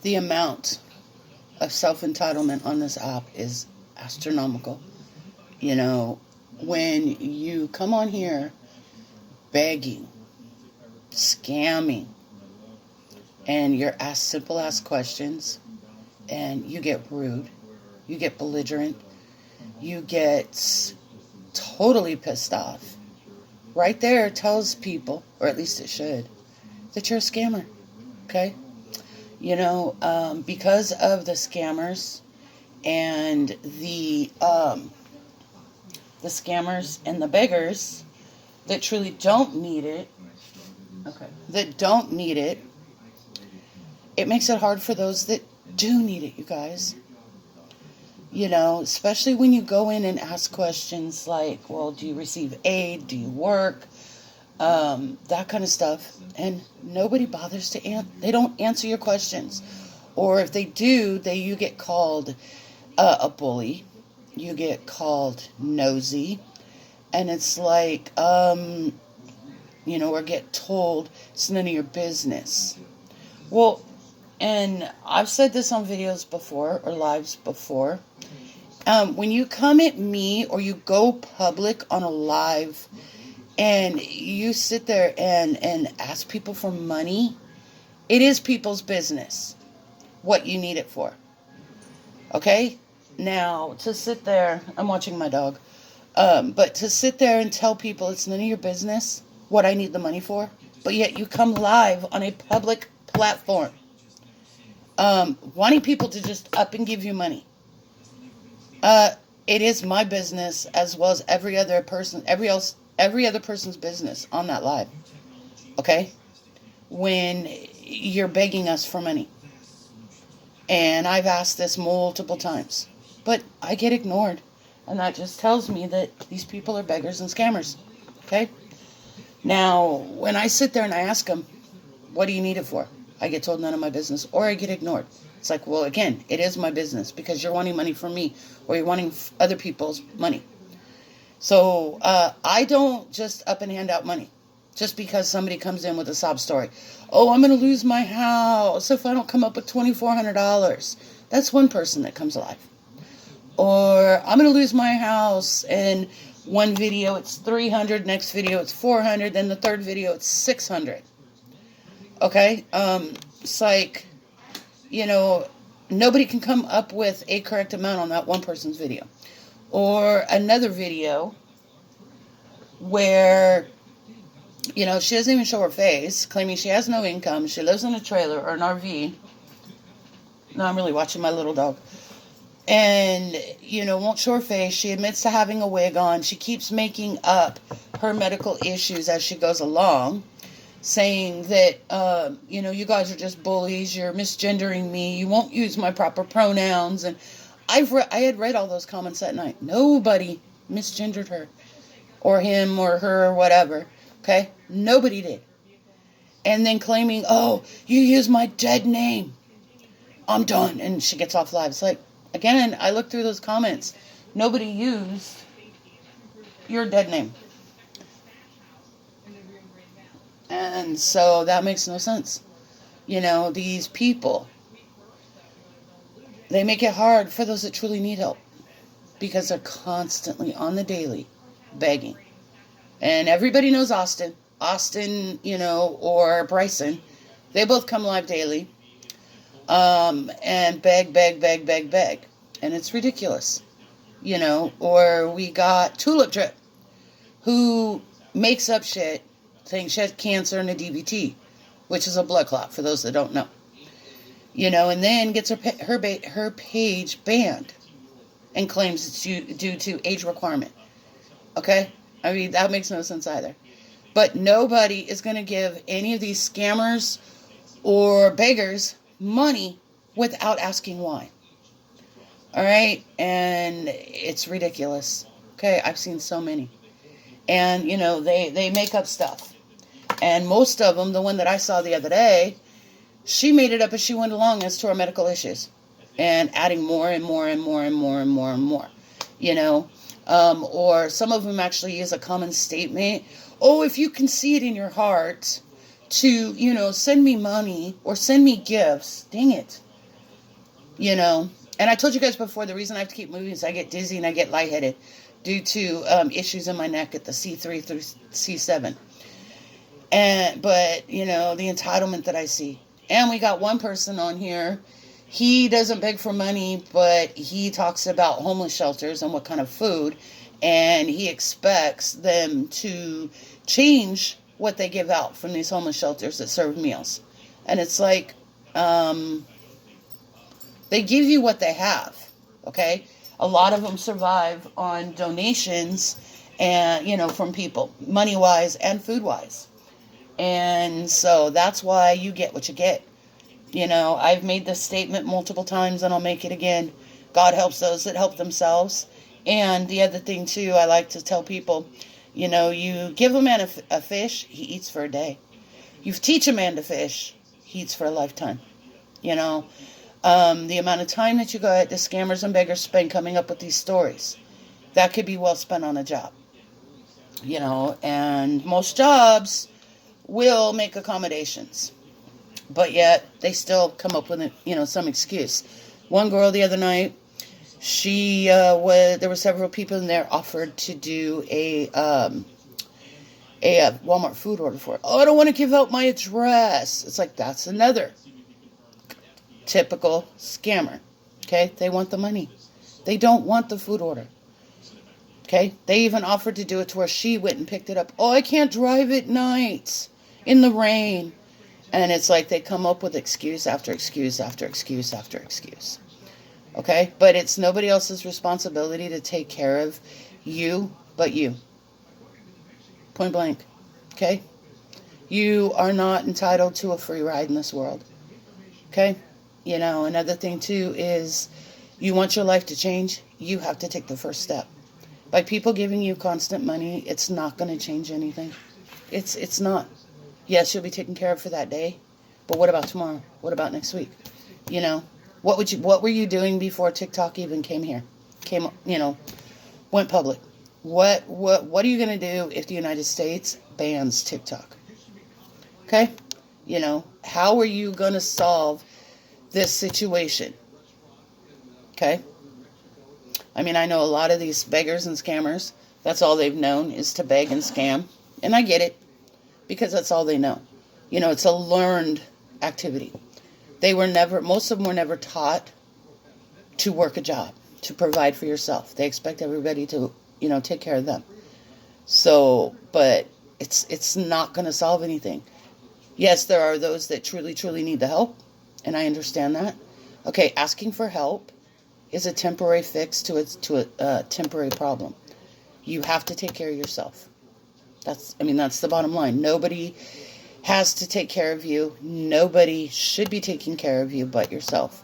The amount of self-entitlement on this app is astronomical. You know, when you come on here begging, scamming, and you're asked simple ass questions, and you get rude, you get belligerent, you get totally pissed off. Right there tells people, or at least it should, that you're a scammer. Okay? You know, because of the scammers and the scammers and the beggars that truly don't need it, it makes it hard for those that do need it, you guys. You know, especially when you go in and ask questions like, well, do you receive aid? Do you work? That kind of stuff. And nobody bothers to they don't answer your questions. Or if they do, you get called a bully. You get called nosy. And it's like, you know, or get told it's none of your business. Well, and I've said this on videos before or lives before. When you come at me or you go public on a live and you sit there and ask people for money, it is people's business what you need it for. Okay? Now, to sit there, I'm watching my dog, but to sit there and tell people it's none of your business what I need the money for, but yet you come live on a public platform, wanting people to just up and give you money. It is my business as well as every other other person's business on that live. Okay? When you're begging us for money. And I've asked this multiple times, but I get ignored. And that just tells me that these people are beggars and scammers. Okay? Now, when I sit there and I ask them, what do you need it for? I get told none of my business, or I get ignored. It's like, well, again, it is my business because you're wanting money from me or you're wanting other people's money. So I don't just up and hand out money just because somebody comes in with a sob story. Oh, I'm going to lose my house if I don't come up with $2,400. That's one person that comes alive. Or I'm going to lose my house, and one video it's 300, next video it's 400, then the third video it's 600. Okay? It's like, you know, nobody can come up with a correct amount on that one person's video. Or another video where, you know, she doesn't even show her face, claiming she has no income, she lives in a trailer or an RV. No, I'm really watching my little dog. And, you know, won't show her face. She admits to having a wig on. She keeps making up her medical issues as she goes along, saying that, you know, you guys are just bullies, you're misgendering me, you won't use my proper pronouns. And I had read all those comments that night. Nobody misgendered her or him or her or whatever. Okay? Nobody did. And then claiming, oh, you use my dead name. I'm done. And she gets off live. It's like, again, I looked through those comments. Nobody used your dead name. And so that makes no sense. You know, these people, they make it hard for those that truly need help. Because they're constantly on the daily begging. And everybody knows Austin. Austin, you know, or Bryson. They both come live daily. And beg. And it's ridiculous. You know, or we got Tulip Drip, who makes up shit, saying she has cancer and a DVT, which is a blood clot, for those that don't know. You know, and then gets her page banned and claims it's due to age requirement. Okay? I mean, that makes no sense either. But nobody is going to give any of these scammers or beggars money without asking why. All right? And it's ridiculous. Okay? I've seen so many. And, you know, they make up stuff. And most of them, the one that I saw the other day, she made it up as she went along as to her medical issues. And adding more and more and more and more and more and more. You know? Or some of them actually use a common statement. Oh, if you can see it in your heart to, you know, send me money or send me gifts. Dang it. you know. And I told you guys before, the reason I have to keep moving is I get dizzy and I get lightheaded due to issues in my neck at the C3 through C7. But the entitlement that I see. And we got one person on here. He doesn't beg for money, but he talks about homeless shelters and what kind of food, and he expects them to change what they give out from these homeless shelters that serve meals. And it's like, they give you what they have, okay? A lot of them survive on donations and, from people, money-wise and food-wise. And so that's why you get what you get. I've made this statement multiple times and I'll make it again. God helps those that help themselves. And the other thing too, I like to tell people, you give a man a fish, he eats for a day. You teach a man to fish, he eats for a lifetime. The amount of time that the scammers and beggars spend coming up with these stories, that could be well spent on a job. And most jobs will make accommodations. But yet, they still come up with, some excuse. One girl the other night, there were several people in there offered to do a Walmart food order for her. Oh, I don't want to give out my address. It's like, that's another typical scammer. Okay? They want the money. They don't want the food order. Okay? They even offered to do it to where she went and picked it up. Oh, I can't drive at night in the rain. And it's like they come up with excuse after excuse after excuse after excuse. Okay? But it's nobody else's responsibility to take care of you but you. Point blank. Okay? You are not entitled to a free ride in this world. Okay? Another thing too is you want your life to change, you have to take the first step. By people giving you constant money, it's not going to change anything. It's not. Yes, you'll be taken care of for that day, but what about tomorrow? What about next week? What were you doing before TikTok even went public? What are you going to do if the United States bans TikTok? Okay? How are you going to solve this situation? Okay? I know a lot of these beggars and scammers, that's all they've known is to beg and scam. And I get it, because that's all they know. It's a learned activity. Most of them were never taught to work a job, to provide for yourself. They expect everybody to, take care of them. So, but it's not going to solve anything. Yes, there are those that truly, truly need the help, and I understand that. Okay, asking for help is a temporary fix to a temporary problem. You have to take care of yourself. That's the bottom line. Nobody has to take care of you. Nobody should be taking care of you but yourself.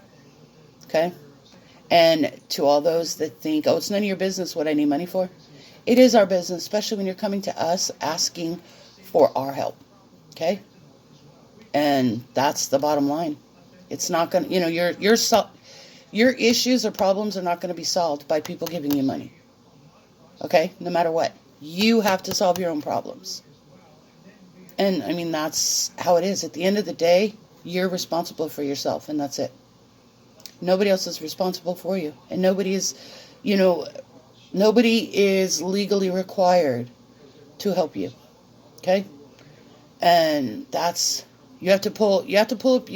Okay? And to all those that think, oh, it's none of your business what I need money for. It is our business, especially when you're coming to us asking for our help. Okay? And that's the bottom line. It's not going to, your issues or problems are not going to be solved by people giving you money. Okay? No matter what. You have to solve your own problems. And, that's how it is. At the end of the day, you're responsible for yourself, and that's it. Nobody else is responsible for you. And nobody is legally required to help you. Okay? And you have to pull up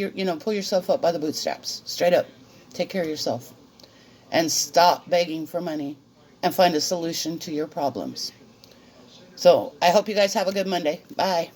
pull yourself up by the bootstraps. Straight up. Take care of yourself. And stop begging for money and find a solution to your problems. So, I hope you guys have a good Monday. Bye.